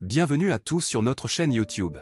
Bienvenue à tous sur notre chaîne YouTube.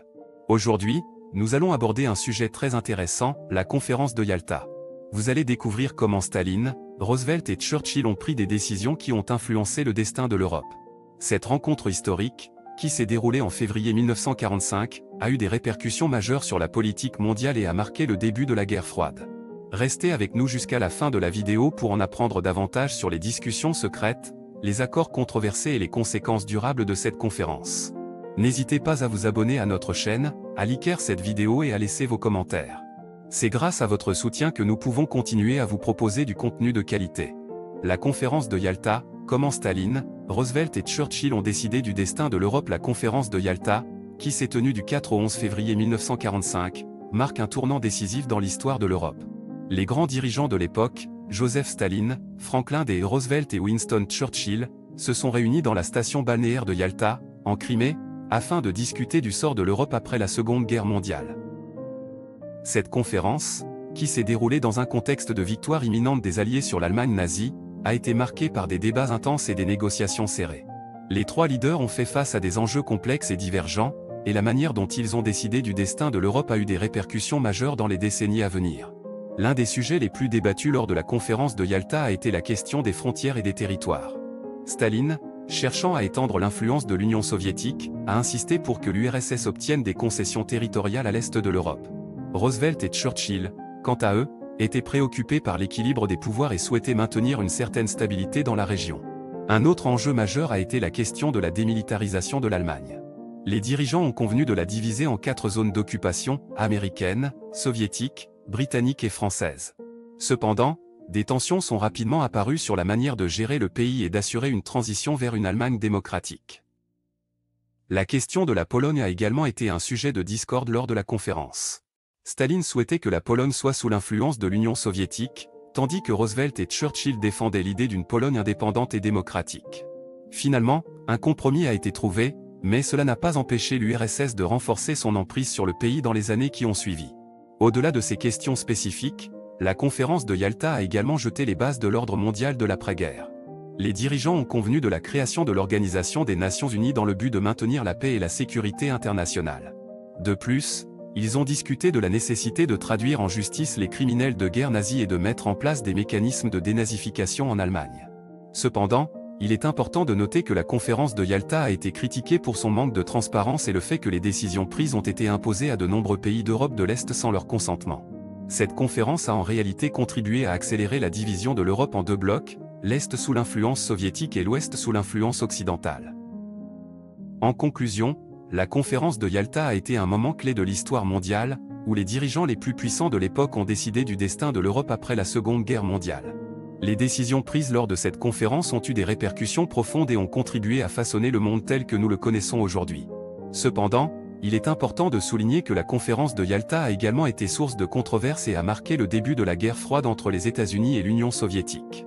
Aujourd'hui, nous allons aborder un sujet très intéressant, la conférence de Yalta. Vous allez découvrir comment Staline, Roosevelt et Churchill ont pris des décisions qui ont influencé le destin de l'Europe. Cette rencontre historique, qui s'est déroulée en février 1945, a eu des répercussions majeures sur la politique mondiale et a marqué le début de la guerre froide. Restez avec nous jusqu'à la fin de la vidéo pour en apprendre davantage sur les discussions secrètes, les accords controversés et les conséquences durables de cette conférence. N'hésitez pas à vous abonner à notre chaîne, à liker cette vidéo et à laisser vos commentaires. C'est grâce à votre soutien que nous pouvons continuer à vous proposer du contenu de qualité. La conférence de Yalta, comment Staline, Roosevelt et Churchill ont décidé du destin de l'Europe. La conférence de Yalta, qui s'est tenue du 4 au 11 février 1945, marque un tournant décisif dans l'histoire de l'Europe. Les grands dirigeants de l'époque, Joseph Staline, Franklin D. Roosevelt et Winston Churchill, se sont réunis dans la station balnéaire de Yalta, en Crimée, afin de discuter du sort de l'Europe après la Seconde Guerre mondiale. Cette conférence, qui s'est déroulée dans un contexte de victoire imminente des Alliés sur l'Allemagne nazie, a été marquée par des débats intenses et des négociations serrées. Les trois leaders ont fait face à des enjeux complexes et divergents, et la manière dont ils ont décidé du destin de l'Europe a eu des répercussions majeures dans les décennies à venir. L'un des sujets les plus débattus lors de la conférence de Yalta a été la question des frontières et des territoires. Staline, cherchant à étendre l'influence de l'Union soviétique, a insisté pour que l'URSS obtienne des concessions territoriales à l'est de l'Europe. Roosevelt et Churchill, quant à eux, étaient préoccupés par l'équilibre des pouvoirs et souhaitaient maintenir une certaine stabilité dans la région. Un autre enjeu majeur a été la question de la démilitarisation de l'Allemagne. Les dirigeants ont convenu de la diviser en 4 zones d'occupation, américaine, soviétique, britannique et française. Cependant, des tensions sont rapidement apparues sur la manière de gérer le pays et d'assurer une transition vers une Allemagne démocratique. La question de la Pologne a également été un sujet de discorde lors de la conférence. Staline souhaitait que la Pologne soit sous l'influence de l'Union soviétique, tandis que Roosevelt et Churchill défendaient l'idée d'une Pologne indépendante et démocratique. Finalement, un compromis a été trouvé, mais cela n'a pas empêché l'URSS de renforcer son emprise sur le pays dans les années qui ont suivi. Au-delà de ces questions spécifiques, la conférence de Yalta a également jeté les bases de l'ordre mondial de l'après-guerre. Les dirigeants ont convenu de la création de l'Organisation des Nations Unies dans le but de maintenir la paix et la sécurité internationale. De plus, ils ont discuté de la nécessité de traduire en justice les criminels de guerre nazis et de mettre en place des mécanismes de dénazification en Allemagne. Cependant, il est important de noter que la conférence de Yalta a été critiquée pour son manque de transparence et le fait que les décisions prises ont été imposées à de nombreux pays d'Europe de l'Est sans leur consentement. Cette conférence a en réalité contribué à accélérer la division de l'Europe en 2 blocs, l'Est sous l'influence soviétique et l'Ouest sous l'influence occidentale. En conclusion, la conférence de Yalta a été un moment clé de l'histoire mondiale, où les dirigeants les plus puissants de l'époque ont décidé du destin de l'Europe après la Seconde Guerre mondiale. Les décisions prises lors de cette conférence ont eu des répercussions profondes et ont contribué à façonner le monde tel que nous le connaissons aujourd'hui. Cependant, il est important de souligner que la conférence de Yalta a également été source de controverses et a marqué le début de la guerre froide entre les États-Unis et l'Union soviétique.